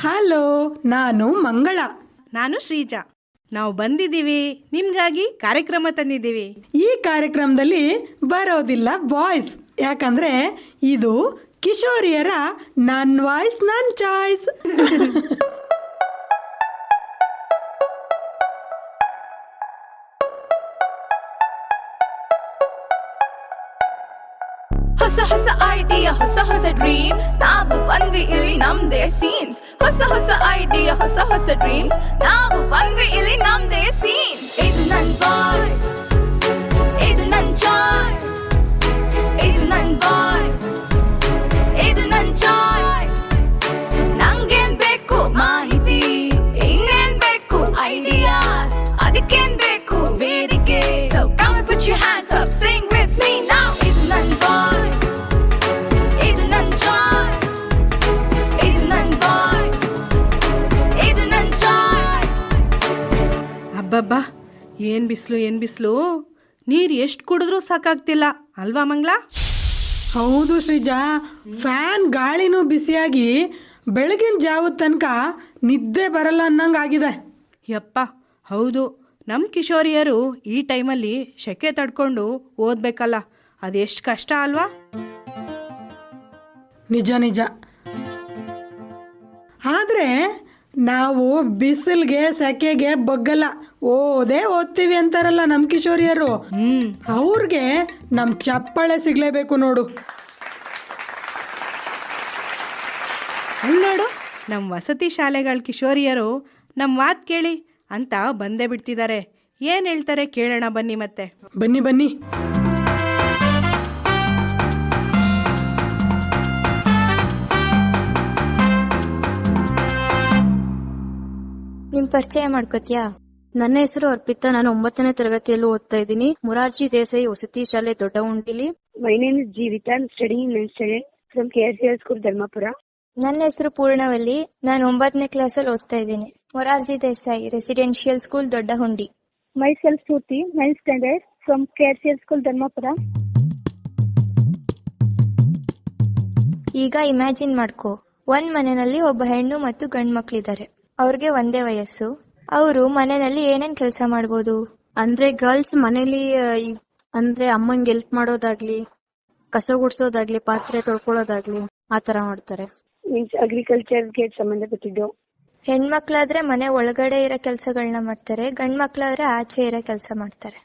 Hello, ನಾನು ಮಂಗಳ. ನಾನು ಶ್ರೀಜಾ. ನಾವು ಬಂದಿದ್ದೀವಿ ನಿಮ್ಗಾಗಿ ಕಾರ್ಯಕ್ರಮ ತಂದಿದ್ದೀವಿ. ಈ ಕಾರ್ಯಕ್ರಮದಲ್ಲಿ ಬರೋದಿಲ್ಲ ಬಾಯ್ಸ್, ಯಾಕಂದ್ರೆ ಇದು ಕಿಶೋರಿಯರ ನನ್ ವಾಯ್ಸ್ ನನ್ ಚಾಯ್ಸ್. ಹೊಸ ಹೊಸ ಐಡಿಯಾ, ಹೊಸ ಹೊಸ ಡ್ರೀಮ್ಸ್, ನಾವು ಬಂದ್ವಿ ಇಲ್ಲಿ ನಮ್ದೇ ಸೀನ್ಸ್. ಹೊಸ ಹೊಸ ಐಡಿಯಾ, ಹೊಸ ಹೊಸ ಡ್ರೀಮ್ಸ್, ನಾವು ಬಂದ್ವಿ ಇಲ್ಲಿ ನಮ್ದೇ ಸೀನ್ಸ್. ಇದು ನನ್ ವಾಯ್ಸ್, ಇದು ನನ್ ಚಾಯ್ಸ್, ಇದು ನನ್ ವಾಯ್ಸ್, ಇದು ನನ್ ಚಾಯ್ಸ್. ನಂಗೇನ್ ಬೇಕು ಮಾಹಿತಿ, ಇನ್ನೇನ್ ಬೇಕು ಐಡಿಯಾಸ್, ಅದಕ್ಕೇನ್ ಬೇಕು ವೇದಿಕೆ. So come and put your hands up, sing with me now. ಇದು ನನ್ ವಾಯ್ಸ್, ಇದು ನನ್ ಚಾಯ್ಸ್, ಇದು ನನ್ ವಾಯ್ಸ್, ಇದು ನನ್ ಚಾಯ್ಸ್. ಅಬ್ಬಬ್ಬಾ, ಏನ್ ಬಿಸಿಲು. ನೀರು ಎಷ್ಟು ಕುಡಿದ್ರೂ ಸಾಕಾಗ್ತಿಲ್ಲ ಅಲ್ವಾ ಮಂಗಳ? ಹೌದು ಶ್ರೀಜಾ, ಫ್ಯಾನ್ ಗಾಳಿನೂ ಬಿಸಿಯಾಗಿ ಬೆಳಗಿನ ಜಾವದ ತನಕ ನಿದ್ದೆ ಬರಲ್ಲ ಅನ್ನಂಗಾಗಿದೆ. ಯಪ್ಪ ಹೌದು, ನಮ್ಮ ಕಿಶೋರಿಯರು ಈ ಟೈಮಲ್ಲಿ ಸೆಕೆ ತಡ್ಕೊಂಡು ಓದಬೇಕಲ್ಲ, ಅದೆಷ್ಟು ಕಷ್ಟ ಅಲ್ವಾ? ನಿಜ. ಆದರೆ ನಾವು ಬಿಸಿಲ್ಗೆ ಸೆಕೆಗೆ ಬಗ್ಗಲ್ಲ, ಓದ್ತೀವಿ ಅಂತಾರಲ್ಲ ನಮ್ಮ ಕಿಶೋರಿಯರು. ಅವ್ರಿಗೆ ನಮ್ಮ ಚಪ್ಪಾಳೆ ಸಿಗ್ಲೇಬೇಕು ನೋಡು. ನೋಡು, ನಮ್ಮ ವಸತಿ ಶಾಲೆಗಳ ಕಿಶೋರಿಯರು ನಮ್ಮ ಮಾತು ಕೇಳಿ ಅಂತ ಬಂದೇ ಬಿಡ್ತಿದ್ದಾರೆ. ಏನು ಹೇಳ್ತಾರೆ ಕೇಳೋಣ ಬನ್ನಿ. ಮತ್ತೆ ಬನ್ನಿ. ನಿಮ್ ಪರಿಚಯ ಮಾಡ್ಕೋತಿಯಾ? ನನ್ನ ಹೆಸರು ಅರ್ಪಿತಾ. ನಾನು 9ನೇ ತರಗತಿಯಲ್ಲೂ ಓದ್ತಾ ಇದ್ದೀನಿ. ಮೊರಾರ್ಜಿ ದೇಸಾಯಿ ವಸತಿ ಶಾಲೆ ದೊಡ್ಡಹುಂಡಿಲಿ. My name is Jeevita. I'm studying in student from KSCR School, Dharmapura. ನನ್ನ ಹೆಸರು ಪೂರ್ಣವಲ್ಲಿ. ನಾನು 9ನೇ ಕ್ಲಾಸಲ್ಲಿ ಓದ್ತಾ ಇದ್ದೀನಿ. Morarji Desai residential school Doddahundi. Myself Shruti, 9th standard from KSCR School, Dharmapura. ಈಗ ಇಮ್ಯಾಜಿನ್ ಮಾಡ್ಕೋ, ಒಂದ್ ಮನೆಯಲ್ಲಿ ಒಬ್ಬ ಹೆಣ್ಣು ಮತ್ತು ಗಂಡು ಮಕ್ಳಿದ್ದಾರೆ. ಅವ್ರಿಗೆ ಒಂದೇ ವಯಸ್ಸು. ಅವರು ಮನೆಯಲ್ಲಿ ಏನೇನ್ ಕೆಲಸ ಮಾಡ್ಬೋದು ಅಂದ್ರೆ ಗರ್ಲ್ಸ್ ಮನೇಲಿ ಅಂದ್ರೆ ಅಮ್ಮಂಗೆ ಹೆಲ್ಪ್ ಮಾಡೋದಾಗ್ಲಿ, ಕಸ ಗುಡ್ಸೋದಾಗ್ಲಿ, ಪಾತ್ರೆ ತೊಳ್ಕೊಳ್ಳೋದಾಗ್ಲಿ ಆತರ ಮಾಡ್ತಾರೆ. Means agriculture ಸಂಬಂಧಪಟ್ಟಿದ್ದು. ಹೆಣ್ಮಕ್ಳಾದ್ರೆ ಮನೆ ಒಳಗಡೆ ಇರೋ ಕೆಲ್ಸಗಳನ್ನ ಮಾಡ್ತಾರೆ, ಗಂಡ್ ಮಕ್ಳಾದ್ರೆ ಆಚೆ ಇರೋ ಕೆಲಸ ಮಾಡ್ತಾರೆ.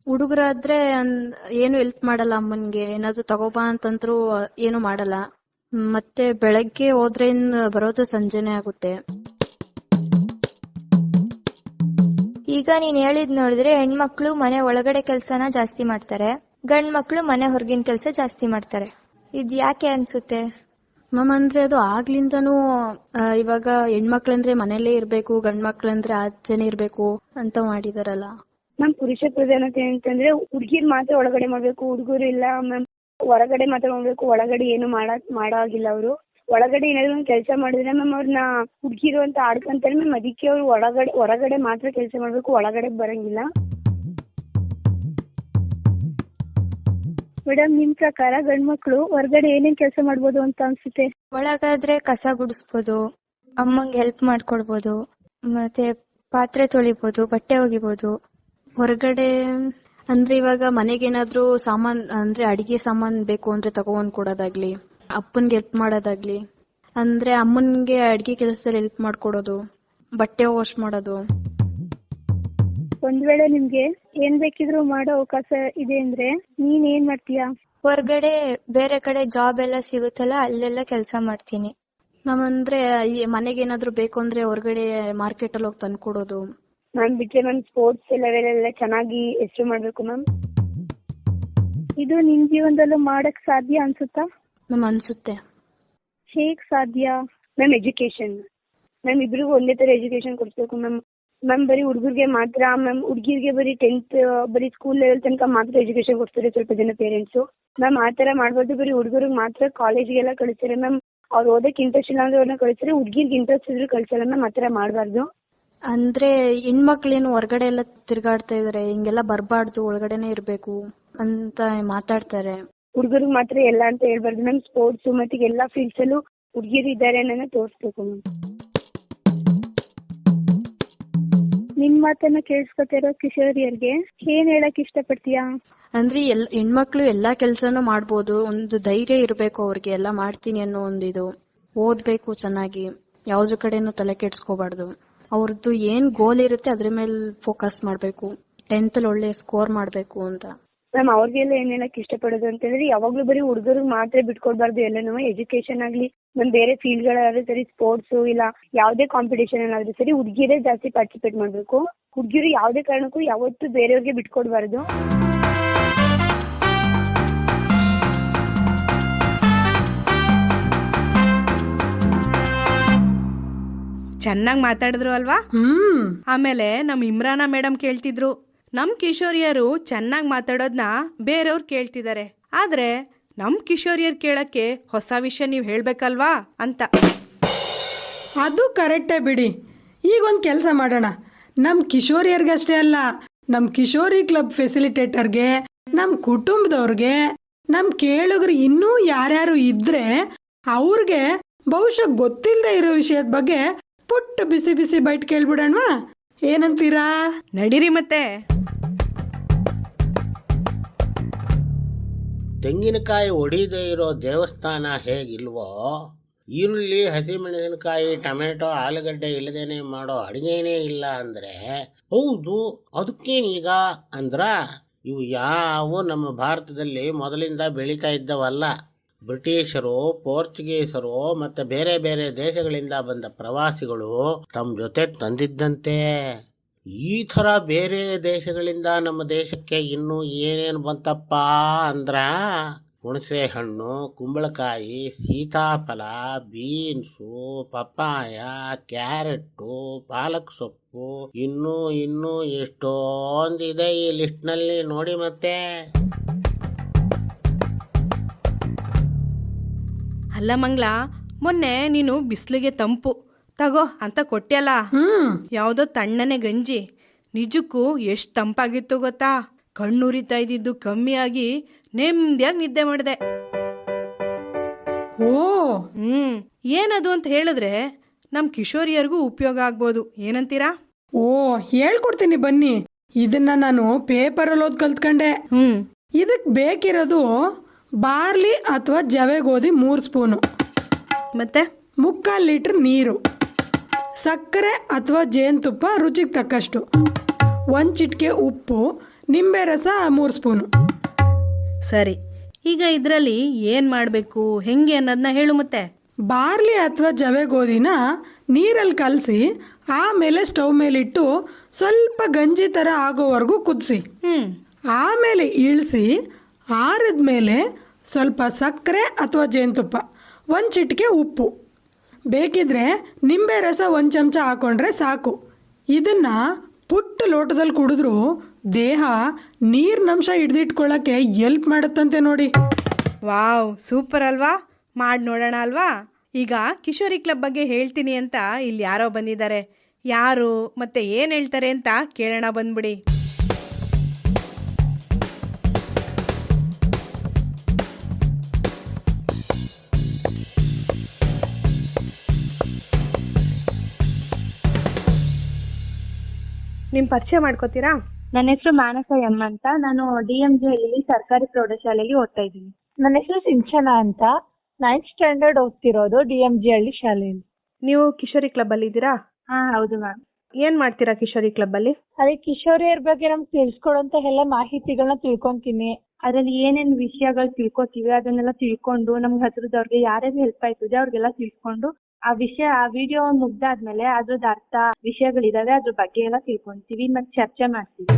ಹುಡುಗರಾದ್ರೆ ಏನು ಹೆಲ್ಪ್ ಮಾಡಲ್ಲ ಅಮ್ಮನ್ಗೆ, ಏನಾದ್ರು ತಗೋಬಾ ಅಂತಂದ್ರು ಏನು ಮಾಡಲ್ಲ. ಮತ್ತೆ ಬೆಳಗ್ಗೆ ಹೋದ್ರೆ ಬರೋದು ಸಂಜೆನೆ ಆಗುತ್ತೆ. ಈಗ ನೀನ್ ಹೇಳಿದ್ ನೋಡಿದ್ರೆ ಹೆಣ್ಮಕ್ಳು ಮನೆ ಒಳಗಡೆ ಕೆಲ್ಸನ ಜಾಸ್ತಿ ಮಾಡ್ತಾರೆ, ಗಂಡ್ ಮಕ್ಳು ಮನೆ ಹೊರಗಿನ ಕೆಲ್ಸ ಜಾಸ್ತಿ ಮಾಡ್ತಾರೆ. ಇದ್ ಯಾಕೆ ಅನ್ಸುತ್ತೆ ಮ್ಯಾಮ್? ಅಂದ್ರೆ ಅದು ಆಗ್ಲಿಂದನೂ ಇವಾಗ ಹೆಣ್ಮಕ್ಳಂದ್ರೆ ಮನೇಲೇ ಇರ್ಬೇಕು, ಗಂಡ್ ಮಕ್ಳಂದ್ರೆ ಆಚೆನೆ ಇರ್ಬೇಕು ಅಂತ ಮಾಡಿದಾರಲ್ಲ ಮ್ಯಾಮ್. ಪುರುಷ ಪ್ರಧಾನತೆ ಅಂತಂದ್ರೆ ಹುಡುಗಿರ್ ಮಾತ್ರ ಒಳಗಡೆ ಮಾಡ್ಬೇಕು, ಹುಡುಗರು ಇಲ್ಲ ಮ್ಯಾಮ್. ಹೊರಗಡೆ ಮಾತ್ರ ಮಾಡ್ಬೇಕು, ಒಳಗಡೆ ಏನು ಮಾಡಾಗಿಲ್ಲ ಅವರು. ಒಳಗಡೆ ಏನಾದ್ರು ಒಂದು ಕೆಲಸ ಮಾಡಿದ್ರೆ ಮ್ಯಾಮ್ ಅವ್ರನ್ನ ಹುಡುಗಿರು ಅಂತ ಆಡ್ಕೊಂತಾರೆ ಮ್ಯಾಮ್. ಅದಕ್ಕೆ ಅವ್ರು ಹೊರಗಡೆ ಮಾತ್ರ ಕೆಲಸ ಮಾಡ್ಬೇಕು, ಒಳಗಡೆ ಬರಂಗಿಲ್ಲ. ಮೇಡಮ್, ನಿಮ್ ಪ್ರಕಾರ ಗಂಡ್ ಮಕ್ಳು ಹೊರಗಡೆ ಏನೇನ್ ಕೆಲಸ ಮಾಡ್ಬೋದು ಅಂತ ಅನ್ಸುತ್ತೆ? ಒಳಗಾದ್ರೆ ಕಸ ಗುಡಿಸ್ಬೋದು, ಅಮ್ಮಂಗೆ ಹೆಲ್ಪ್ ಮಾಡ್ಕೊಡ್ಬೋದು, ಮತ್ತೆ ಪಾತ್ರೆ ತೊಳಿಬೋದು, ಬಟ್ಟೆ ಒಗಿಬೋದು. ಹೊರಗಡೆ ಅಂದ್ರೆ ಇವಾಗ ಮನೆಗೇನಾದ್ರೂ ಸಾಮಾನ್ ಅಂದ್ರೆ ಅಡಿಗೆ ಸಾಮಾನ್ ಬೇಕು ಅಂದ್ರೆ ತಗೊಂಡ್ ಕೊಡೋದಾಗ್ಲಿ, ಅಪ್ಪನ್ಗೆ ಹೆಲ್ಪ್ ಮಾಡೋದಾಗ್ಲಿ, ಅಂದ್ರೆ ಅಮ್ಮನ್ಗೆ ಅಡಿಗೆ ಕೆಲಸದಲ್ಲಿ ಹೆಲ್ಪ್ ಮಾಡ್ಕೊಡೋದು, ಬಟ್ಟೆ ವಾಶ್ ಮಾಡೋದು. ಒಂದ್ ವೇಳೆ ನಿಮ್ಗೆ ಏನ್ ಬೇಕಿದ್ರು ಮಾಡೋ ಅವಕಾಶ ಇದೆ ಅಂದ್ರೆ ನೀನ್ ಏನ್ ಮಾಡ್ತೀಯಾ? ಹೊರಗಡೆ ಬೇರೆ ಕಡೆ ಜಾಬ್ ಎಲ್ಲ ಸಿಗುತ್ತಲ್ಲ, ಅಲ್ಲೆಲ್ಲ ಕೆಲಸ ಮಾಡ್ತೀನಿ. ನಾವಂದ್ರೆ ಮನೆಗೇನಾದ್ರೂ ಬೇಕು ಅಂದ್ರೆ ಹೊರಗಡೆ ಮಾರ್ಕೆಟ್ ಅಲ್ಲಿ ಹೋಗಿ ತಂದ್ಕೊಡೋದು. ಮ್ಯಾಮ್ ಬಿಟ್ರೆ ಮ್ಯಾಮ್ ಸ್ಪೋರ್ಟ್ಸ್ ಲೆವೆಲ್ ಎಲ್ಲ ಚೆನ್ನಾಗಿ ಹೆಸರು ಮಾಡ್ಬೇಕು ಮ್ಯಾಮ್. ಇದು ನಿಮ್ ಜೀವನದಲ್ಲೂ ಮಾಡಕ್ ಸಾಧ್ಯ ಅನ್ಸುತ್ತಾ? ಮ್ಯಾಮ್ ಅನ್ಸುತ್ತೆ. ಹೇಗ್ ಸಾಧ್ಯ? ಮ್ಯಾಮ್ ಎಜುಕೇಶನ್ ಮ್ಯಾಮ್, ಇಬ್ರಿಗೂ ಒಂದೇ ತರ ಎಜುಕೇಶನ್ ಕೊಡ್ಸ್ಬೇಕು ಮ್ಯಾಮ್. ಮ್ಯಾಮ್ ಬರೀ ಹುಡುಗರಿಗೆ ಮಾತ್ರ ಮ್ಯಾಮ್, ಹುಡುಗಿರಿಗೆ ಬರೀ 10th ಬರೀ ಸ್ಕೂಲ್ ಲೆವೆಲ್ ತನಕ ಮಾತ್ರ ಎಜುಕೇಶನ್ ಕೊಡ್ತಾರೆ ಸ್ವಲ್ಪ ಜನ ಪೇರೆಂಟ್ಸ್. ಮ್ಯಾಮ್ ಆ ತರ ಮಾಡ್ಬಾರ್ದು, ಬರೀ ಹುಡುಗರಿಗೆ ಮಾತ್ರ ಕಾಲೇಜ್ಗೆಲ್ಲ ಕಳಿಸ್ತಾರೆ ಮ್ಯಾಮ್. ಅವ್ರು ಓದಕ್ ಇಂಟ್ರೆಸ್ಟ್ ಇಲ್ಲ ಅಂದ್ರೆ ಅವ್ರನ್ನ ಕಳಿಸ್ತಾರೆ, ಹುಡುಗಿರ್ಗೆ ಇಂಟ್ರೆಸ್ಟ್ ಇದ್ರು ಕಳ್ಸಲ್ಲ ಮ್ಯಾಮ್. ಆ ತರ ಮಾಡ್ಬಾರ್ದು. ಅಂದ್ರೆ ಹೆಣ್ಮಕ್ಳೇನು ಹೊರಗಡೆ ಎಲ್ಲ ತಿರ್ಗಾಡ್ತಾ ಇದಾರೆ, ಹಿಂಗೆಲ್ಲ ಬರ್ಬಾರ್ದು, ಒಳಗಡೆನೆ ಇರ್ಬೇಕು ಅಂತ ಮಾತಾಡ್ತಾರೆ. ಹುಡುಗರಿಗೆ ಮಾತ್ರ ಎಲ್ಲ ಅಂತ ಹೇಳ್ಬಾರ್ದು ಮ್ಯಾಮ್. ಸ್ಪೋರ್ಟ್ಸ್ ಮತ್ತೆ ಎಲ್ಲಾ ಫೀಲ್ಡ್ಸ್ ಅಲ್ಲೂ ಹುಡುಗಿರು ಇದ್ದಾರೆ ಅನ್ನೋದನ್ನ ತೋರಿಸ್ಬೇಕು ಮ್ಯಾಮ್. ನಿನ್ ಮಾತನ್ನ ಕೇಳಿಸ್ಕೊತಿರೋ ಕಿಶೋರಿಯರ್ಗೆ ಏನ್ ಹೇಳಕ್ ಇಷ್ಟಪಡ್ತೀಯಾ? ಅಂದ್ರೆ ಹೆಣ್ಮಕ್ಳು ಎಲ್ಲಾ ಕೆಲ್ಸನೂ ಮಾಡ್ಬೋದು, ಒಂದು ಧೈರ್ಯ ಇರ್ಬೇಕು ಅವ್ರಿಗೆ, ಎಲ್ಲ ಮಾಡ್ತೀನಿ ಅನ್ನೋ ಒಂದಿದು. ಓದ್ಬೇಕು ಚೆನ್ನಾಗಿ, ಯಾವ್ದ್ರ ಕಡೆನೂ ತಲೆ ಕೆಡ್ಸ್ಕೋಬಾರ್ದು. ಅವ್ರದ್ದು ಏನ್ ಗೋಲ್ ಇರುತ್ತೆ ಅದ್ರ ಮೇಲೆ ಫೋಕಸ್ ಮಾಡ್ಬೇಕು. 10th ಒಳ್ಳೆ ಸ್ಕೋರ್ ಮಾಡ್ಬೇಕು ಅಂತ. ಮ್ಯಾಮ್ ಅವ್ರಿಗೆಲ್ಲ ಏನ್ ಹೇಳಕ್ ಇಷ್ಟಪಡೋದು ಅಂತಂದ್ರೆ, ಯಾವಾಗ್ಲೂ ಬರೀ ಹುಡುಗರಿಗೆ ಮಾತ್ರ ಬಿಟ್ಕೊಡ್ಬಾರ್ದು. ಎಲ್ಲನೂ ಎಜುಕೇಶನ್ ಆಗ್ಲಿ, ನಮ್ ಬೇರೆ ಫೀಲ್ಡ್ ಗಳಾದ್ರೂ ಸರಿ, ಸ್ಪೋರ್ಟ್ಸ್ ಇಲ್ಲ ಯಾವ್ದೇ ಕಾಂಪಿಟೇಷನ್ ಅಲ್ಲಾದ್ರೂ ಸರಿ, ಹುಡುಗಿರೇ ಜಾಸ್ತಿ ಪಾರ್ಟಿಸಿಪೇಟ್ ಮಾಡ್ಬೇಕು. ಹುಡುಗಿರು ಯಾವ್ದೇ ಕಾರಣಕ್ಕೂ ಯಾವತ್ತೂ ಬೇರೆಯವ್ರಿಗೆ ಬಿಟ್ಕೊಡ್ಬಾರ್ದು. ಚೆನ್ನಾಗಿ ಮಾತಾಡಿದ್ರು ಅಲ್ವಾ? ಆಮೇಲೆ ನಮ್ ಇಮ್ರಾನ ಮೇಡಮ್ ಕೇಳ್ತಿದ್ರು, ನಮ್ ಕಿಶೋರಿಯರು ಚೆನ್ನಾಗಿ ಮಾತಾಡೋದ್ನ ಬೇರೆಯವ್ರು ಕೇಳ್ತಿದ್ದಾರೆ, ಆದ್ರೆ ನಮ್ ಕಿಶೋರಿಯರ್ ಕೇಳಕ್ಕೆ ಹೊಸ ವಿಷಯ ನೀವ್ ಹೇಳ್ಬೇಕಲ್ವಾ ಅಂತ. ಅದು ಕರೆಕ್ಟೇ ಬಿಡಿ. ಈಗ ಒಂದು ಕೆಲಸ ಮಾಡೋಣ, ನಮ್ಮ ಕಿಶೋರಿಯರ್ಗಷ್ಟೇ ಅಲ್ಲ, ನಮ್ಮ ಕಿಶೋರಿ ಕ್ಲಬ್ ಫೆಸಿಲಿಟೇಟರ್ಗೆ, ನಮ್ಮ ಕುಟುಂಬದವ್ರಿಗೆ, ನಮ್ಮ ಕೇಳುಗರು ಇನ್ನೂ ಯಾರ್ಯಾರು ಇದ್ರೆ ಅವ್ರಿಗೆ ಬಹುಶಃ ಗೊತ್ತಿಲ್ಲದೆ ಇರೋ ವಿಷಯದ ಬಗ್ಗೆ ಪುಟ್ಟ ಬಿಸಿ ಬಿಸಿ ಬೈಟ್ ಕೇಳ್ಬಿಡೋಣವಾ? ಏನಂತೀರಾ? ನಡೀರಿ ಮತ್ತೆ. ತೆಂಗಿನಕಾಯಿ ಒಡಿದೇ ಇರೋ ದೇವಸ್ಥಾನ ಹೇಗಿಲ್ವೋ, ಈರುಳ್ಳಿ, ಹಸಿಮೆಣಸಿನಕಾಯಿ, ಟೊಮೆಟೊ, ಆಲೂಗಡ್ಡೆ ಇಲ್ಲದೇನೆ ಮಾಡೋ ಅಡುಗೆನೇ ಇಲ್ಲ ಅಂದರೆ ಹೌದು ಅದಕ್ಕೇನೀಗ ಅಂದ್ರ ಇವು ಯಾವ ನಮ್ಮ ಭಾರತದಲ್ಲಿ ಮೊದಲಿಂದ ಬೆಳೀತಾ ಇದ್ದವಲ್ಲ. ಬ್ರಿಟಿಷರು, ಪೋರ್ಚುಗೀಸರು ಮತ್ತು ಬೇರೆ ಬೇರೆ ದೇಶಗಳಿಂದ ಬಂದ ಪ್ರವಾಸಿಗಳು ತಮ್ಮ ಜೊತೆ ತಂದಿದ್ದಂತೆ. ಈ ಥರ ಬೇರೆ ದೇಶಗಳಿಂದ ನಮ್ಮ ದೇಶಕ್ಕೆ ಇನ್ನೂ ಏನೇನು ಬಂತಪ್ಪ ಅಂದ್ರ ಹುಣಸೆ ಹಣ್ಣು, ಕುಂಬಳಕಾಯಿ, ಸೀತಾಫಲ, ಬೀನ್ಸು, ಪಪ್ಪಾಯ, ಕ್ಯಾರೆಟ್ಟು, ಪಾಲಕ್ ಸೊಪ್ಪು, ಇನ್ನೂ ಎಷ್ಟೊಂದಿದೆ ಈ ಲಿಸ್ಟ್ನಲ್ಲಿ. ನೋಡಿ ಮತ್ತೆ. ಅಲ್ಲ ಮಂಗ್ಲ, ಮೊನ್ನೆ ನೀನು ಬಿಸಿಲಿಗೆ ತಂಪು ತಗೋ ಅಂತ ಕೊಟ್ಟಿಯಲ್ಲ, ಯಾವುದೋ ತಣ್ಣನೆ ಗಂಜಿ, ನಿಜಕ್ಕೂ ಎಷ್ಟು ತಂಪಾಗಿತ್ತು ಗೊತ್ತಾ? ಕಣ್ಣುರಿತಾ ಇದ್ದಿದ್ದು ಕಮ್ಮಿಯಾಗಿ ನೆಮ್ಮದಿಯಾಗಿ ನಿದ್ದೆ ಮಾಡಿದೆ. ಓ, ಏನದು ಅಂತ ಹೇಳಿದ್ರೆ ನಮ್ಮ ಕಿಶೋರಿಯರಿಗೂ ಉಪಯೋಗ ಆಗ್ಬೋದು, ಏನಂತೀರಾ? ಓ, ಹೇಳ್ಕೊಡ್ತೀನಿ ಬನ್ನಿ. ಇದನ್ನ ನಾನು ಪೇಪರಲ್ಲಿ ಓದ್ ಕಲ್ತ್ಕೊಂಡೆ. ಇದಕ್ಕೆ ಬೇಕಿರೋದು ಬಾರ್ಲಿ ಅಥವಾ ಜವೆ ಗೋಧಿ 3 ಸ್ಪೂನು, ಮತ್ತೆ 3/4 ಲೀಟರ್ ನೀರು, ಸಕ್ಕರೆ ಅಥವಾ ಜೇನುತುಪ್ಪ ರುಚಿಗೆ ತಕ್ಕಷ್ಟು, 1 ಚಿಟಿಕೆ ಉಪ್ಪು, ನಿಂಬೆ ರಸ 3 ಸ್ಪೂನು. ಸರಿ, ಈಗ ಇದರಲ್ಲಿ ಏನು ಮಾಡಬೇಕು, ಹೆಂಗೆ ಅನ್ನೋದನ್ನ ಹೇಳು ಮತ್ತೆ. ಬಾರ್ಲಿ ಅಥವಾ ಜವೆ ಗೋಧಿನ ನೀರಲ್ಲಿ ಕಲಸಿ ಆಮೇಲೆ ಸ್ಟವ್ ಮೇಲಿಟ್ಟು ಸ್ವಲ್ಪ ಗಂಜಿ ಥರ ಆಗೋವರೆಗೂ ಕುದಿಸಿ, ಆಮೇಲೆ ಇಳಿಸಿ ಆರಿದ ಮೇಲೆ ಸ್ವಲ್ಪ ಸಕ್ಕರೆ ಅಥವಾ ಜೇನುತುಪ್ಪ, 1 ಚಿಟಿಕೆ ಉಪ್ಪು, ಬೇಕಿದ್ರೆ ನಿಂಬೆ ರಸ 1 ಚಮಚ ಹಾಕೊಂಡ್ರೆ ಸಾಕು. ಇದನ್ನು ಪುಟ್ಟ ಲೋಟದಲ್ಲಿ ಕುಡಿದ್ರೂ ದೇಹ ನೀರಿನಂಶ ಹಿಡಿದಿಟ್ಕೊಳ್ಳೋಕ್ಕೆ ಎಲ್ಪ್ ಮಾಡುತ್ತಂತೆ ನೋಡಿ. ವಾವ್, ಸೂಪರ್ ಅಲ್ವಾ? ಮಾಡಿ ನೋಡೋಣ ಅಲ್ವಾ? ಈಗ ಕಿಶೋರಿ ಕ್ಲಬ್ ಬಗ್ಗೆ ಹೇಳ್ತೀನಿ ಅಂತ ಇಲ್ಲಿ ಯಾರೋ ಬಂದಿದ್ದಾರೆ. ಯಾರು ಮತ್ತೆ ಏನು ಹೇಳ್ತಾರೆ ಅಂತ ಕೇಳೋಣ, ಬಂದ್ಬಿಡಿ. ನಿಮ್ಮ ಪರಿಚಯ ಮಾಡ್ಕೋತೀರಾ? ನನ್ನ ಹೆಸರು ಮಾನಸ ಎಂ ಅಂತ. ನಾನು DMG ಹಳ್ಳಿ ಸರ್ಕಾರಿ ಪ್ರೌಢಶಾಲೆಯಲ್ಲಿ ಓದ್ತಾ ಇದ್ದೀನಿ. ನನ್ನ ಹೆಸರು ಸಿಂಚನಾ ಅಂತ. 9th ಸ್ಟ್ಯಾಂಡರ್ಡ್ ಓದ್ತಿರೋದು DMG ಹಳ್ಳಿ ಶಾಲೆಯಲ್ಲಿ. ನೀವು ಕಿಶೋರಿ ಕ್ಲಬ್ ಅಲ್ಲಿ ಇದ್ದೀರಾ? ಹಾ, ಹೌದು ಮ್ಯಾಮ್. ಏನ್ ಮಾಡ್ತೀರಾ ಕಿಶೋರಿ ಕ್ಲಬ್ ಅಲ್ಲಿ? ಅದೇ ಕಿಶೋರಿಯರ ಬಗ್ಗೆ ನಮ್ಗೆ ತಿಳಿಸ್ಕೊಡುವಂತ ಎಲ್ಲ ಮಾಹಿತಿಗಳನ್ನ ತಿಳ್ಕೊಂತೀನಿ. ಅದ್ರಲ್ಲಿ ಏನೇನ್ ವಿಷಯಗಳು ತಿಳ್ಕೊತೀವಿ ಅದನ್ನೆಲ್ಲ ತಿಳ್ಕೊಂಡು ನಮ್ಗೆ ಹತ್ರದವ್ರಿಗೆ ಯಾರ್ಯಾರು ಹೆಲ್ಪ್ ಆಯ್ತದೆ ಅವ್ರಿಗೆಲ್ಲ ತಿಳ್ಕೊಂಡು ಆ ವಿಡಿಯೋ ಮುಗ್ದಾದ್ಮೇಲೆ ಅದ್ರದ್ದು ಅರ್ಥ ವಿಷಯಗಳಿದಾವೆ ಅದ್ರ ಬಗ್ಗೆ ಎಲ್ಲ ತಿಳ್ಕೊಂತೀವಿ ಮತ್ತೆ ಚರ್ಚೆ ಮಾಡ್ತೀವಿ.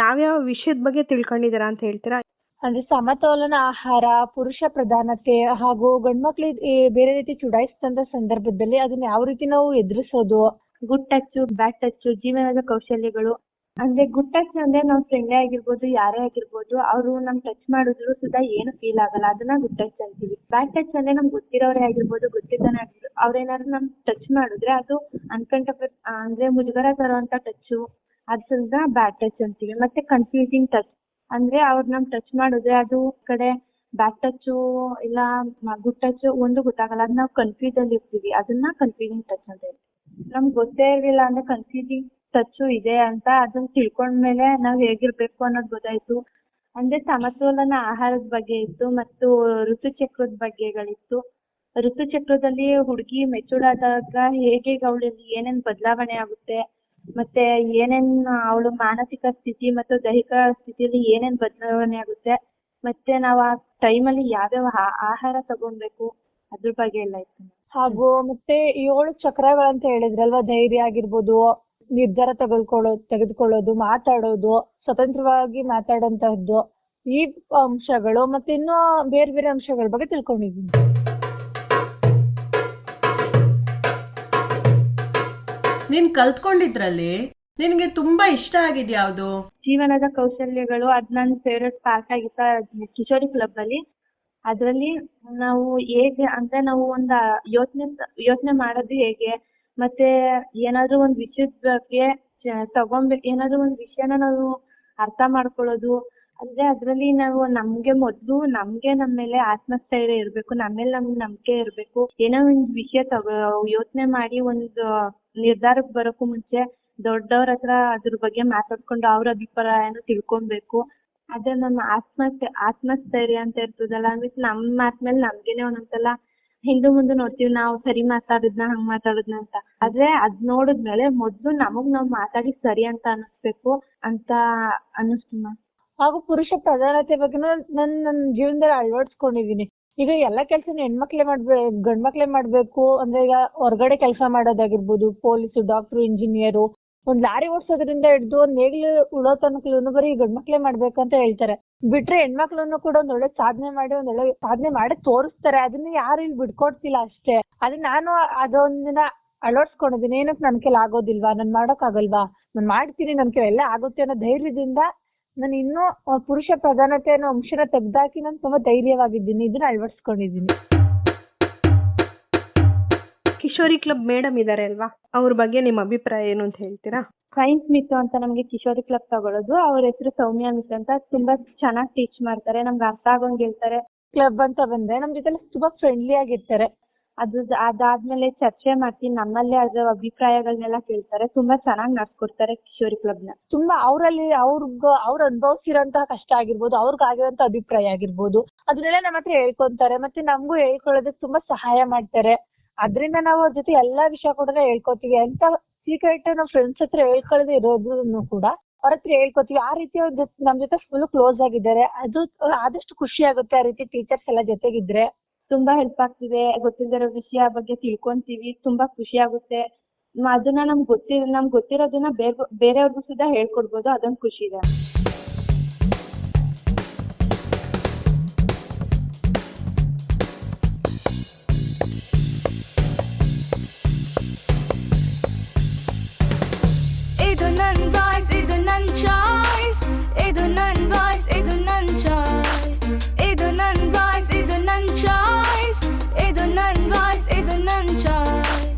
ಯಾವ್ಯಾವ ವಿಷಯದ ಬಗ್ಗೆ ತಿಳ್ಕೊಂಡಿದ್ದೀರಾ ಅಂತ ಹೇಳ್ತೀರಾ? ಅಂದ್ರೆ ಸಮತೋಲನ ಆಹಾರ, ಪುರುಷ ಪ್ರಧಾನತೆ ಹಾಗೂ ಗಂಡ್ಮಕ್ಳಿಗೆ ಬೇರೆ ರೀತಿ ಚುಡಾಯಿಸಿದಂತ ಸಂದರ್ಭದಲ್ಲಿ ಅದನ್ನ ಯಾವ ರೀತಿ ನಾವು ಎದುರಿಸೋದು, ಗುಡ್ ಟಚ್, ಬ್ಯಾಡ್ ಟಚ್, ಜೀವನದ ಕೌಶಲ್ಯಗಳು. ಅಂದ್ರೆ ಗುಡ್ ಟಚ್ ಅಂದ್ರೆ ನಾವ್ ಫ್ರೆಂಡೇ ಆಗಿರ್ಬೋದು, ಯಾರೇ ಆಗಿರ್ಬೋದು, ಅವರು ನಮ್ ಟಚ್ ಮಾಡಿದ್ರು ಸುಧಾ ಏನು ಫೀಲ್ ಆಗಲ್ಲ, ಅದನ್ನ ಗುಡ್ ಟಚ್ ಅಂತೀವಿ. ಬ್ಯಾಡ್ ಟಚ್ ಅಂದ್ರೆ ನಮ್ಗೆ ಗೊತ್ತಿರೋರೇ ಆಗಿರ್ಬೋದು, ಗೊತ್ತಿದ್ದಾನೆ ಆಗಿರ್ಬೋದು, ಅವ್ರೇನಾದ್ರು ನಮ್ ಟಚ್ ಮಾಡಿದ್ರೆ ಅದು ಅನ್ಕಂಫರ್ಟಬಲ್ ಅಂದ್ರೆ ಮುಜುಗರ ತರುವಂತ ಟಚ್, ಅದ್ರಿಂದ ಬ್ಯಾಡ್ ಟಚ್ ಅಂತೀವಿ. ಮತ್ತೆ ಕನ್ಫ್ಯೂಸಿಂಗ್ ಟಚ್ ಅಂದ್ರೆ ಅವ್ರು ನಮ್ ಟಚ್ ಮಾಡಿದ್ರೆ ಅದು ಕಡೆ ಬ್ಯಾಕ್ ಟಚ್ ಇಲ್ಲ ಗುಡ್ ಟಚ್ ಒಂದು ಗೊತ್ತಾಗಲ್ಲ. ಅದ್ ನಾವು ಕನ್ಫ್ಯೂಸ್ ಅಲ್ಲಿ ಇರ್ತೀವಿ, ಅದನ್ನ ಕನ್ಫ್ಯೂಸಿಂಗ್ ಟಚ್ ಅಂತ ಹೇಳ್ತೀವಿ. ನಮ್ಗೆ ಗೊತ್ತೇ ಇರ್ಲಿಲ್ಲ ಅಂದ್ರೆ ಕನ್ಫ್ಯೂಸಿಂಗ್ ಟಚ್ ಇದೆ ಅಂತ ಅದನ್ನ ತಿಳ್ಕೊಂಡ್ಮೇಲೆ ನಾವ್ ಹೇಗಿರ್ಬೇಕು ಅನ್ನೋದು ಗೊತ್ತಾಯ್ತು. ಅಂದ್ರೆ ಸಮತೋಲನ ಆಹಾರದ ಬಗ್ಗೆ ಇತ್ತು ಮತ್ತು ಋತುಚಕ್ರದ ಬಗ್ಗೆಗಳಿತ್ತು. ಋತುಚಕ್ರದಲ್ಲಿ ಹುಡುಗಿ ಮೆಚೂರ್ಡ್ ಆದಾಗ ಹೇಗೆ ಅವಳಲ್ಲಿ ಏನೇನ್ ಬದಲಾವಣೆ ಆಗುತ್ತೆ, ಮತ್ತೆ ಏನೇನ್ ಅವಳು ಮಾನಸಿಕ ಸ್ಥಿತಿ ಮತ್ತು ದೈಹಿಕ ಸ್ಥಿತಿಯಲ್ಲಿ ಏನೇನ್ ಬದಲಾವಣೆ ಆಗುತ್ತೆ, ಮತ್ತೆ ನಾವ್ ಆ ಟೈಮಲ್ಲಿ ಯಾವ್ಯಾವ ಆಹಾರ ತಗೊಬೇಕು ಅದ್ರ ಬಗ್ಗೆ ಎಲ್ಲ ಇತ್ತು. ಹಾಗೂ ಮತ್ತೆ 7 ಚಕ್ರಗಳಂತ ಹೇಳಿದ್ರಲ್ವಾ, ಧೈರ್ಯ ಆಗಿರ್ಬೋದು, ನಿರ್ಧಾರ ತೆಗೆದುಕೊಳ್ಳೋದು, ಮಾತಾಡೋದು, ಸ್ವತಂತ್ರವಾಗಿ ಮಾತಾಡೋಂತಹದ್ದು, ಈ ಅಂಶಗಳು ಮತ್ತೆ ಇನ್ನೂ ಬೇರೆ ಬೇರೆ ಅಂಶಗಳ ಬಗ್ಗೆ ತಿಳ್ಕೊಂಡಿದ್ದೀನಿ. ನೀನ್ ಕಲ್ತ್ಕೊಂಡಿದ್ರಲ್ಲಿ ನಿನ್ಗೆ ತುಂಬಾ ಇಷ್ಟ ಆಗಿದ್ ಯಾವ್ದು? ಜೀವನದ ಕೌಶಲ್ಯಗಳು ಅದ್ ನನ್ ಫೇವ್ರೆಟ್ ಪಾರ್ಟ್ ಆಗಿತ್ತ ಕಿಶೋರಿ ಕ್ಲಬ್ ಅಲ್ಲಿ. ಅದ್ರಲ್ಲಿ ನಾವು ಹೇಗೆ ಅಂದ್ರೆ ನಾವು ಒಂದ್ ಯೋಚನೆ ಮಾಡೋದು ಹೇಗೆ, ಮತ್ತೆ ಏನಾದ್ರು ಒಂದ್ ವಿಷಯದ ಬಗ್ಗೆ ಏನಾದ್ರು ಒಂದ್ ವಿಷಯನ ನಾವು ಅರ್ಥ ಮಾಡ್ಕೊಳ್ಳೋದು. ಅಂದ್ರೆ ಅದ್ರಲ್ಲಿ ನಾವು ನಮ್ಗೆ ನಮ್ ಮೇಲೆ ಆತ್ಮಸ್ಥೈರ್ಯ ಇರ್ಬೇಕು, ನಮ್ಮೇಲೆ ನಮ್ಗೆ ನಂಬಿಕೆ ಇರ್ಬೇಕು. ಏನೋ ಒಂದ್ ವಿಷಯ ಯೋಚನೆ ಮಾಡಿ ಒಂದ್ ನಿರ್ಧಾರಕ್ಕೆ ಬರೋಕ್ಕೂ ಮುಂಚೆ ದೊಡ್ಡವ್ರ ಹತ್ರ ಅದ್ರ ಬಗ್ಗೆ ಮಾತಾಡ್ಕೊಂಡು ಅವ್ರ ಅಭಿಪ್ರಾಯನ ತಿಳ್ಕೊಬೇಕು. ಅದೇ ನಮ್ಮ ಆತ್ಮಸ್ಥೈರ್ಯ ಅಂತ ಇರ್ತದಲ್ಲ, ಅಂದ್ರೆ ನಮ್ ಮಾತ್ಮೇಲೆ ನಮ್ಗೇನೆ ಒಂದೊಂದ್ಸಲ ಹಿಂದೆ ಮುಂದೆ ನೋಡ್ತೀವಿ, ನಾವು ಸರಿ ಮಾತಾಡಿದ್ನ ಹಂಗ್ ಮಾತಾಡಿದ್ನ ಅಂತ. ಆದ್ರೆ ಅದ್ ನೋಡಿದ್ಮೇಲೆ ಮೊದ್ಲು ನಾವ್ ಮಾತಾಡಿ ಸರಿ ಅಂತ ಅನಿಸ್ಬೇಕು ಅಂತ ಅನ್ನಿಸ್ತು. ಹಾಗೂ ಪುರುಷ ಪ್ರಧಾನತೆ ಬಗ್ಗೆ ನನ್ನ ಜೀವನದಲ್ಲಿ ಅಳವಡಿಸ್ಕೊಂಡಿದೀನಿ. ಈಗ ಎಲ್ಲಾ ಕೆಲ್ಸನ ಹೆಣ್ಮಕ್ಳೇ ಗಂಡ್ಮಕ್ಳೇ ಮಾಡ್ಬೇಕು ಅಂದ್ರೆ, ಈಗ ಹೊರಗಡೆ ಕೆಲಸ ಮಾಡೋದಾಗಿರ್ಬೋದು, ಪೊಲೀಸು, ಡಾಕ್ಟ್ರು, ಇಂಜಿನಿಯರು, ಒಂದ್ ಲಾರಿ ಓಡಿಸೋದ್ರಿಂದ ಹಿಡ್ದು ಒಂದ್ ನೇಗ್ಲು ಉಳೋ ತನಕಲೂ ಬರೀ ಗಂಡ್ಮಕ್ಳೇ ಮಾಡ್ಬೇಕಂತ ಹೇಳ್ತಾರೆ. ಬಿಟ್ರೆ ಹೆಣ್ಮಕ್ಳನ್ನು ಕೂಡ ಒಂದೊಳ್ಳೆ ಸಾಧನೆ ಮಾಡಿ ತೋರಿಸ್ತಾರೆ. ಅದನ್ನ ಯಾರು ಇಲ್ಲಿ ಬಿಡ್ಕೊಡ್ತಿಲ್ಲ ಅಷ್ಟೇ. ಅದೇ ನಾನು ಅದೊಂದಿನ ಅಳವಡಿಸ್ಕೊಂಡಿದ್ದೀನಿ. ಏನಕ್ಕೆ ನನ್ ಕೈಲಿ ಆಗೋದಿಲ್ವಾ, ನಾನ್ ಮಾಡಕ್ ಆಗಲ್ವಾ, ನಾನ್ ಮಾಡ್ತೀನಿ, ನನ್ ಕೈಲಿ ಎಲ್ಲ ಆಗುತ್ತೆ ಅನ್ನೋ ಧೈರ್ಯದಿಂದ ನಾನು ಇನ್ನೂ ಪುರುಷ ಪ್ರಧಾನತೆ ಅನ್ನೋ ಅಂಶನ ತೆಗ್ದಾಕಿ ನಾನು ತುಂಬಾ ಧೈರ್ಯವಾಗಿದ್ದೀನಿ. ಇದನ್ನ ಅಳವಡಿಸ್ಕೊಂಡಿದ್ದೀನಿ. ಕಿಶೋರಿ ಕ್ಲಬ್ ಮೇಡಮ್ ಇದಾರೆ ಅಲ್ವಾ, ಅವ್ರ ಬಗ್ಗೆ ನಿಮ್ಮ ಅಭಿಪ್ರಾಯ ಏನು ಅಂತ ಹೇಳ್ತೀರಾ? ಸೈನ್ಸ್ ಮಿಸ್ ಅಂತ ನಮ್ಗೆ ಕಿಶೋರಿ ಕ್ಲಬ್ ತಗೊಳ್ಳೋದು. ಅವ್ರ ಹೆಸರು ಸೌಮ್ಯ ಮಿಸ್ ಅಂತ. ತುಂಬಾ ಚೆನ್ನಾಗಿ ಟೀಚ್ ಮಾಡ್ತಾರೆ, ನಮ್ಗೆ ಅರ್ಥ ಆಗೋಂಗ್ ಹೇಳ್ತಾರೆ. ಕ್ಲಬ್ ಅಂತ ಬಂದ್ರೆ ನಮ್ ಜೊತೆ ತುಂಬಾ ಫ್ರೆಂಡ್ಲಿ ಆಗಿರ್ತಾರೆ. ಅದಾದ್ಮೇಲೆ ಚರ್ಚೆ ಮಾಡ್ತೀನಿ, ನಮ್ಮಲ್ಲೇ ಅದ್ರ ಅಭಿಪ್ರಾಯಗಳನ್ನೆಲ್ಲ ಕೇಳ್ತಾರೆ. ತುಂಬಾ ಚೆನ್ನಾಗಿ ನಡ್ಸ್ಕೊಡ್ತಾರೆ ಕಿಶೋರಿ ಕ್ಲಬ್ ನ. ತುಂಬಾ ಅವ್ರು ಅನುಭವಿಸಿರೋಂತಹ ಕಷ್ಟ ಆಗಿರ್ಬೋದು, ಅವ್ರಿಗಾಗಿರೋಂತ ಅಭಿಪ್ರಾಯ ಆಗಿರ್ಬೋದು, ಅದನ್ನೆಲ್ಲ ನಮ್ಮ ಹತ್ರ ಹೇಳ್ಕೊಂತಾರೆ. ಮತ್ತೆ ನಮಗೂ ಹೇಳ್ಕೊಳ್ಳೋದಕ್ಕೆ ತುಂಬಾ ಸಹಾಯ ಮಾಡ್ತಾರೆ. ಅದ್ರಿಂದ ನಾವು ಅವ್ರ ಜೊತೆ ಎಲ್ಲಾ ವಿಷಯ ಕೂಡ ಹೇಳ್ಕೊತೀವಿ. ಅಂತ ಸೀಕ್ರೆಟ್ ನಾವು ಫ್ರೆಂಡ್ಸ್ ಹತ್ರ ಹೇಳ್ಕೊಳ್ಳದೆ ಇರೋದನ್ನು ಕೂಡ ಅವ್ರ ಹತ್ರ ಹೇಳ್ಕೊತೀವಿ. ಆ ರೀತಿ ನಮ್ ಜೊತೆ ಫುಲ್ ಕ್ಲೋಸ್ ಆಗಿದ್ದಾರೆ. ಅದು ಆದಷ್ಟು ಖುಷಿ ಆಗುತ್ತೆ ಆ ರೀತಿ ಟೀಚರ್ಸ್ ಎಲ್ಲ ಜೊತೆಗಿದ್ರೆ. ತುಂಬಾ ಹೆಲ್ಪ್ ಆಗ್ತಿದೆ. ಗೊತ್ತಿರೋ ವಿಷಯ ಬಗ್ಗೆ ತಿಳ್ಕೊಂತೀವಿ, ತುಂಬಾ ಖುಷಿ ಆಗುತ್ತೆ. ಅದನ್ನ ನಮ್ಗೆ ಗೊತ್ತಿರೋದನ್ನ ಬೇರೆಯವ್ರಿಗೂ ಸುಧಾ ಹೇಳ್ಕೊಡ್ಬೋದು, ಅದೊಂದು ಖುಷಿ ಇದೆ. ಇದು ನನ್ ವಾಯ್ಸ್, ಇದು ನನ್ ಚಾಯ್ಸ್, ಇದು ನನ್ ವಾಯ್ಸ್, ಇದು ನನ್ ಚಾಯ್ಸ್, ಇದು ನನ್ ವಾಯ್ಸ್, ಇದು ನನ್ ಚಾಯ್ಸ್, ಇದು ನನ್ ವಾಯ್ಸ್, ಇದು ನನ್ ಚಾಯ್ಸ್.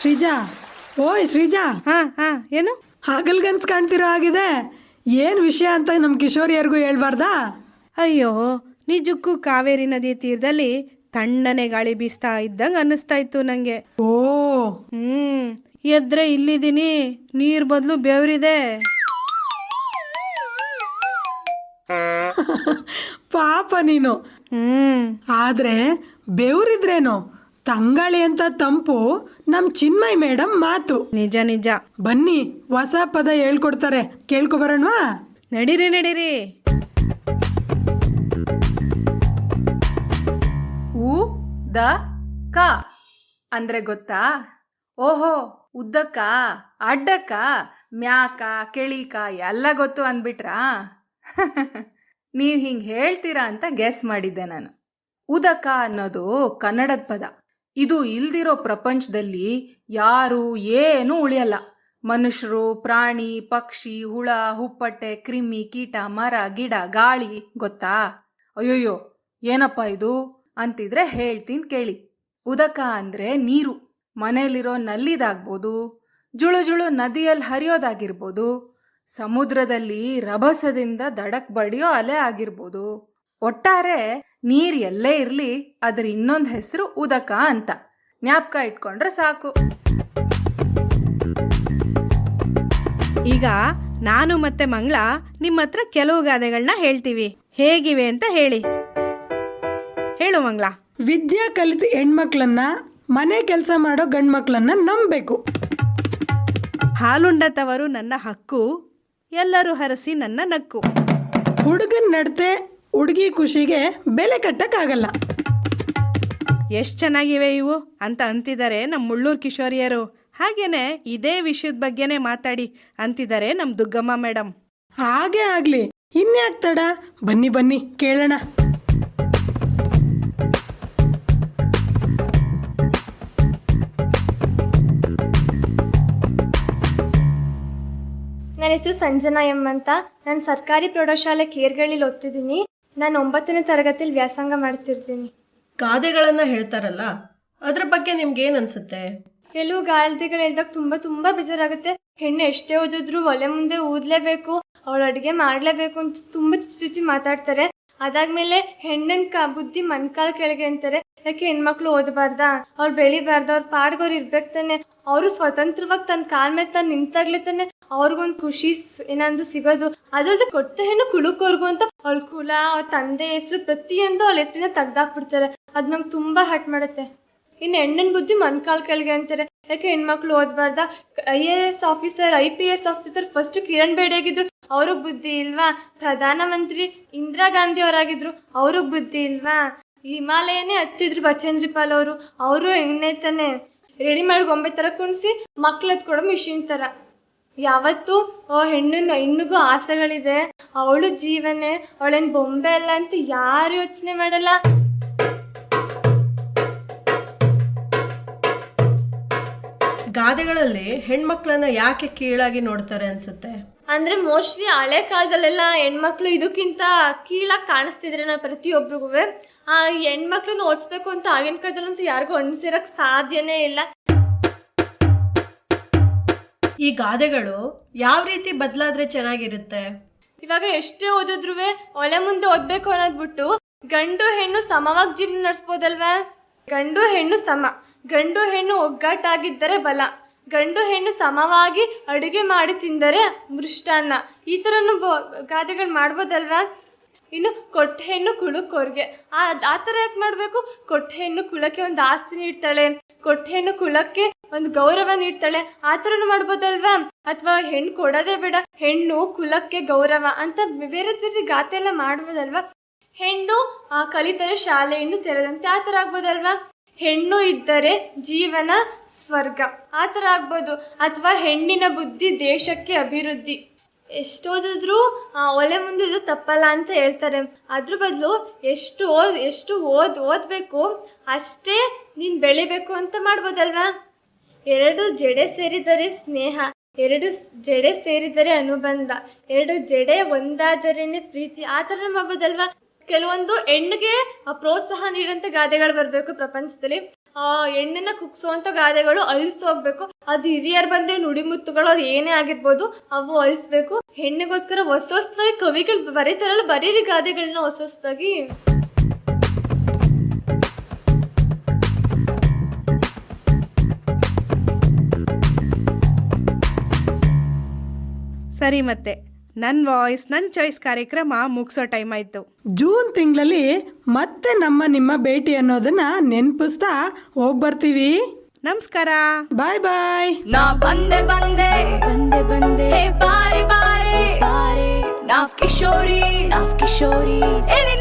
ಶ್ರೀಜಾ, ಓಯ್ ಶ್ರೀಜಾ, ಏನು ಹಾಗಲ್ಗನ್ಸ್ ಕಾಣ್ತಿರೋ ಆಗಿದೆ. ಏನ್ ವಿಷಯ ಅಂತ ನಮ್ ಕಿಶೋರಿಯರ್ಗೂ ಹೇಳ್ಬಾರ್ದಾ? ಅಯ್ಯೋ, ನಿಜಕ್ಕೂ ಕಾವೇರಿ ನದಿ ತೀರದಲ್ಲಿ ತಣ್ಣನೆ ಗಾಳಿ ಬೀಸ್ತಾ ಇದ್ದಂಗೆ ಅನ್ನಿಸ್ತಾ ಇತ್ತು ನಂಗೆ. ಓ, ಎದ್ರೆ ಇಲ್ಲಿದ್ದೀನಿ, ನೀರ್ ಬದಲು ಬೆವರಿದೆ. ಪಾಪ ನೀನು. ಆದ್ರೆ ಬೆವರಿದ್ರೇನು, ತಂಗಾಳಿ ಅಂತ ತಂಪು ನಮ್ ಚಿನ್ಮಯ್ ಮೇಡಮ್ ಮಾತು. ನಿಜ ನಿಜ. ಬನ್ನಿ, ಹೊಸ ಪದ ಹೇಳ್ಕೊಡ್ತಾರೆ, ಕೇಳ್ಕೊಬರೋಣವಾ? ನಡೀರಿ. ಉ-ದ-ಕ ಅಂದ್ರೆ ಗೊತ್ತಾ? ಓಹೋ, ಉದ್ದಕ್ಕ, ಅಡ್ಡಕ್ಕ, ಮ್ಯಾಕ, ಕೆಳಿಕ ಎಲ್ಲ ಗೊತ್ತು ಅಂದ್ಬಿಟ್ರಾ? ನೀವು ಹಿಂಗೆ ಹೇಳ್ತೀರಾ ಅಂತ ಗೆಸ್ ಮಾಡಿದ್ದೆ ನಾನು. ಉದಕ ಅನ್ನೋದು ಕನ್ನಡದ ಪದ. ಇದು ಇಲ್ದಿರೋ ಪ್ರಪಂಚದಲ್ಲಿ ಯಾರು ಏನೂ ಉಳಿಯಲ್ಲ. ಮನುಷ್ಯರು, ಪ್ರಾಣಿ, ಪಕ್ಷಿ, ಹುಳ, ಹುಪ್ಪಟ್ಟೆ, ಕ್ರಿಮಿ, ಕೀಟ, ಮರ, ಗಿಡ, ಗಾಳಿ ಗೊತ್ತಾ? ಅಯ್ಯೋಯ್ಯೋ, ಏನಪ್ಪ ಇದು ಅಂತಿದ್ರೆ ಹೇಳ್ತೀನಿ ಕೇಳಿ. ಉದಕ ಅಂದ್ರೆ ನೀರು. ಮನೇಲಿರೋ ನಲ್ಲಿದಾಗ್ಬೋದು, ಜುಳು ಜುಳು ನದಿಯಲ್ಲಿ ಹರಿಯೋದಾಗಿರ್ಬೋದು, ಸಮುದ್ರದಲ್ಲಿ ರಭಸದಿಂದ ದಡಕ್ ಬಡಿಯೋ ಅಲೆ ಆಗಿರ್ಬೋದು. ಒಟ್ಟಾರೆ ನೀರ್ ಎಲ್ಲೇ ಇರ್ಲಿ ಅದ್ರ ಇನ್ನೊಂದು ಹೆಸರು ಉದಕ ಅಂತ ಜ್ಞಾಪಕ ಇಟ್ಕೊಂಡ್ರೆ ಸಾಕು. ಈಗ ನಾನು ಮತ್ತೆ ಮಂಗಳ ನಿಮ್ಮ ಹತ್ರ ಕೆಲವು ಗಾದೆಗಳನ್ನ ಹೇಳ್ತೀವಿ, ಹೇಗಿವೆ ಅಂತ ಹೇಳಿ. ಹೇಳು ಮಂಗಳ. ವಿದ್ಯಾ ಕಲಿತ ಹೆಣ್ಮಕ್ಳನ್ನ ಮನೆ ಕೆಲಸ ಮಾಡೋ ಗಂಡ್ಮಕ್ಳನ್ನ ನಂಬಬೇಕು. ಹಾಲುಂಡ ತವರು ನನ್ನ ಹಕ್ಕು, ಎಲ್ಲರೂ ಹರಸಿ ನನ್ನ ನಕ್ಕು. ಹುಡುಗನ್ ನಡತೆ ಹುಡುಗಿ ಖುಷಿಗೆ ಬೆಲೆ ಕಟ್ಟಕ್ಕಾಗಲ್ಲ. ಎಷ್ಟು ಚೆನ್ನಾಗಿವೆ ಇವು ಅಂತ ಅಂತಿದ್ದಾರೆ ನಮ್ಮ ಮುಳ್ಳೂರು ಕಿಶೋರಿಯರು. ಹಾಗೇನೆ ಇದೇ ವಿಷಯದ ಬಗ್ಗೆನೇ ಮಾತಾಡಿ ಅಂತಿದ್ದಾರೆ ನಮ್ಮ ದುಗ್ಗಮ್ಮ ಮೇಡಮ್. ಹಾಗೆ ಆಗ್ಲಿ, ಇನ್ಯಾಕ್ ತಡ, ಬನ್ನಿ ಬನ್ನಿ ಕೇಳೋಣ. ನನ್ನ ಹೆಸರು ಸಂಜನಾ ಎಂ ಅಂತ. ನಾನು ಸರ್ಕಾರಿ ಪ್ರೌಢಶಾಲೆ ಕೇರ್ಗಳಿಲಿ ಓದ್ತಿದ್ದೀನಿ. ನಾನು 9ನೇ ತರಗತಿಯಲ್ಲಿ ವ್ಯಾಸಂಗ ಮಾಡ್ತಿರ್ತೀನಿ. ಗಾದೆಗಳನ್ನ ಹೇಳ್ತಾರಲ್ಲ, ಅದ್ರ ಬಗ್ಗೆ ನಿಮ್ಗೆ ಏನ್ ಅನ್ಸುತ್ತೆ? ಕೆಲವು ಗಾದೆಗಳು ಹೇಳಿದಾಗ ತುಂಬಾ ಬೇಜಾರಾಗುತ್ತೆ. ಹೆಣ್ಣು ಎಷ್ಟೇ ಓದಿದ್ರು ಒಲೆ ಮುಂದೆ ಊದ್ಲೇಬೇಕು, ಅವಳು ಅಡುಗೆ ಮಾಡ್ಲೇಬೇಕು ಅಂತ ತುಂಬಾ ಚುಚ್ಚಿ ಮಾತಾಡ್ತಾರೆ. ಅದಾದ್ಮೇಲೆ ಹೆಣ್ಣಿನ ಬುದ್ಧಿ ಮನ್ಕಾಲ್ ಕೆಳಗೆ ಅಂತಾರೆ. ಯಾಕೆ ಹೆಣ್ಮಕ್ಳು ಓದಬಾರ್ದಾ, ಅವ್ರು ಬೆಳಿಬಾರ್ದ, ಅವ್ರ ಪಾಡ್ಗೋರು ಇರ್ಬೇಕು ತಾನೆ. ಅವರು ಸ್ವತಂತ್ರವಾಗಿ ತನ್ನ ಕಾಲ್ ಮೇಲೆ ತಾನು ನಿಂತಾಗ್ಲೇ ತಾನೆ ಅವ್ರಿಗೊಂದು ಖುಷಿ ಏನಂದು ಸಿಗೋದು. ಅದಲ್ದೆ ಕೊಟ್ಟ ಹೆಣ್ಣು ಕುಳುಕೋರ್ಗು ಅಂತ ಅವಳ ಕುಲ, ಅವ್ರ ತಂದೆ ಹೆಸರು ಪ್ರತಿಯೊಂದು ಅವಳ ಹೆಸರಿನ ತೆಗ್ದಾಕ್ಬಿಡ್ತಾರೆ. ಅದ್ ನಂಗೆ ತುಂಬಾ ಹಟ್ ಮಾಡುತ್ತೆ. ಇನ್ನು ಹೆಣ್ಣಿನ ಬುದ್ಧಿ ಮನ್ಕಾಲ್ ಕೆಳಗೆ ಅಂತಾರೆ. ಯಾಕೆ ಹೆಣ್ಮಕ್ಳು ಓದಬಾರ್ದ, IAS officer IPS officer first Kiran Bedi ಆಗಿದ್ರು, ಅವ್ರಿಗೆ ಬುದ್ಧಿ ಇಲ್ವಾ? ಪ್ರಧಾನಮಂತ್ರಿ ಇಂದಿರಾ ಗಾಂಧಿ ಅವರಾಗಿದ್ರು, ಅವ್ರಿಗೆ ಬುದ್ಧಿ ಇಲ್ವಾ? ಹಿಮಾಲಯನೇ ಹತ್ತಿದ್ರು ಬಚೇಂದ್ರಿ ಪಾಲ್ ಅವರು ಎಣ್ಣೆ ತಾನೆ ರೆಡಿ ಮಾಡಿ ಗೊಂಬೆ ತರ ಕುಣಿಸಿ ಮಕ್ಳು ಎತ್ಕೊಡೋ ಮಿಷಿನ್ ತರ. ಯಾವತ್ತು ಹೆಣ್ಣಿಗೂ ಆಸೆಗಳಿದೆ, ಅವಳು ಜೀವನೇ, ಅವಳೇನ್ ಬೊಂಬೆ ಅಲ್ಲ ಅಂತ ಯಾರು ಯೋಚನೆ ಮಾಡಲ್ಲ. ಗಾದೆಗಳಲ್ಲಿ ಹೆಣ್ಮಕ್ಳನ್ನ ಯಾಕೆ ಕೀಳಾಗಿ ನೋಡ್ತಾರೆ ಅನ್ಸುತ್ತೆ? ಅಂದ್ರೆ ಮೋಸ್ಟ್ಲಿ ಹಳೆ ಕಾಲದಲ್ಲೆಲ್ಲ ಹೆಣ್ಮಕ್ಳು ಇದಕ್ಕಿಂತ ಕೀಳಾಗಿ ಕಾಣಿಸ್ತಿದ್ರೆ ನಾವು ಪ್ರತಿಯೊಬ್ರಿಗೂ. ಆ ಹೆಣ್ಮಕ್ಳನ್ನ ಓದಿಸ್ಬೇಕು ಅಂತ ಆಗಿನ ಕಾಲದಲ್ಲಂತೂ ಯಾರಿಗೂ ಅನ್ಸಿರಕ್ ಸಾಧ್ಯನೇ ಇಲ್ಲ. ಈ ಗಾದೆಗಳು ಯಾವ ರೀತಿ ಬದಲಾದ್ರೆ ಚೆನ್ನಾಗಿರುತ್ತೆ? ಇವಾಗ ಎಷ್ಟೇ ಓದಿದ್ರು ಒಲೆ ಮುಂದೆ ಓದ್ಬೇಕು ಅನ್ನೋದ್ ಬಿಟ್ಟು ಗಂಡು ಹೆಣ್ಣು ಸಮವಾಗಿ ಜೀವನ ನಡೆಸ್ಬೋದಲ್ವಾ? ಗಂಡು ಹೆಣ್ಣು ಸಮ, ಗಂಡು ಹೆಣ್ಣು ಒಗ್ಗಟ್ಟಾಗಿದ್ದರೆ ಬಲ, ಗಂಡು ಹೆಣ್ಣು ಸಮವಾಗಿ ಅಡುಗೆ ಮಾಡಿ ತಿಂದರೆ ಮೃಷ್ಟಾನ್ನ, ಈ ಥರನೂ ಗಾದೆಗಳು ಮಾಡ್ಬೋದಲ್ವಾ? ಇನ್ನು ಕೊಟ್ಟ ಹೆಣ್ಣು ಕುಳಕ್ಕೋರ್ಗೆ, ಆ ಥರ ಯಾಕೆ ಮಾಡಬೇಕು? ಕೊಟ್ಟ ಹೆಣ್ಣು ಕುಳಕ್ಕೆ ಒಂದು ಆಸ್ತಿ ನೀಡ್ತಾಳೆ, ಕೊಟ್ಟ ಹೆಣ್ಣು ಕುಲಕ್ಕೆ ಒಂದು ಗೌರವ ನೀಡ್ತಾಳೆ, ಆ ಥರನೂ ಮಾಡ್ಬೋದಲ್ವಾ? ಅಥವಾ ಹೆಣ್ಣು ಕೊಡೋದೇ ಬೇಡ, ಹೆಣ್ಣು ಕುಲಕ್ಕೆ ಗೌರವ ಅಂತ ಬೇರೆ ಬೇರೆ ಗಾದೆ ಎಲ್ಲ ಮಾಡ್ಬೋದಲ್ವಾ? ಹೆಣ್ಣು ಕಲಿತರೆ ಶಾಲೆಯಿಂದ ತೆರೆದಂತೆ, ಆ ಥರ ಆಗ್ಬೋದಲ್ವಾ? ಹೆಣ್ಣು ಇದ್ದರೆ ಜೀವನ ಸ್ವರ್ಗ, ಆ ಥರ ಆಗ್ಬೋದು. ಅಥವಾ ಹೆಣ್ಣಿನ ಬುದ್ಧಿ ದೇಶಕ್ಕೆ ಅಭಿವೃದ್ಧಿ. ಎಷ್ಟೋದಿದ್ರು ಒಲೆ ಮುಂದೆ ಇದು ತಪ್ಪಲ್ಲ ಅಂತ ಹೇಳ್ತಾರೆ. ಅದ್ರ ಬದಲು ಎಷ್ಟು ಓದಬೇಕು ಅಷ್ಟೇ ನೀನು ಬೆಳಿಬೇಕು ಅಂತ ಮಾಡ್ಬೋದಲ್ವಾ? 2 ಜಡೆ ಸೇರಿದರೆ ಸ್ನೇಹ, 2 ಜಡೆ ಸೇರಿದರೆ ಅನುಬಂಧ, 2 ಜಡೆ ಒಂದಾದರೇನೆ ಪ್ರೀತಿ, ಆ ಥರ ಮಾಡ್ಬೋದಲ್ವಾ? ಕೆಲವೊಂದು ಹೆಣ್ಣಿಗೆ ಪ್ರೋತ್ಸಾಹ ನೀಡಂತ ಗಾದೆಗಳು ಬರಬೇಕು ಪ್ರಪಂಚದಲ್ಲಿ. ಹೆಣ್ಣನ್ನ ಕುಗ್ಸುವಂತ ಗಾದೆಗಳು ಅಳಿಸೋಗ್ಬೇಕು. ಅದು ಹಿರಿಯರ್ ಬಂದ್ರೆ ನುಡಿಮುತ್ತುಗಳು, ಅದು ಏನೇ ಆಗಿರ್ಬೋದು, ಅವು ಅಳಿಸ್ಬೇಕು. ಹೆಣ್ಣಿಗೋಸ್ಕರ ಹೊಸದಾಗಿ ಕವಿಗಳು ಬರೀತಾರಲ್ಲ, ಬರೀರಿ ಗಾದೆಗಳನ್ನ ಹೊಸದಾಗಿ. ಸರಿ, ಮತ್ತೆ ನನ್ನ ವಾಯ್ಸ್ ನನ್ನ ಚಾಯ್ಸ್ ಕಾರ್ಯಕ್ರಮ ಮುಗಿಸೋ ಟೈಮ್ ಆಯ್ತು. ಜೂನ್ ತಿಂಗಳಲ್ಲಿ ಮತ್ತೆ ನಿಮ್ಮ ಭೇಟಿ ಅನ್ನೋದನ್ನ ನೆನಪಿಸ್ತಾ ಹೋಗ್ಬರ್ತೀವಿ. ನಮಸ್ಕಾರ, ಬಾಯ್ ಬಾಯ್. ನಾ ಬಂದೆ ಬಂದೆ ಬಂದೆ ಬಂದೆ ಹೇ ಬಾರೆ ಬಾರೆ ಬಾರೆ ನಾವ್ ಕಿಶೋರಿ ಇಲ್ಲಿ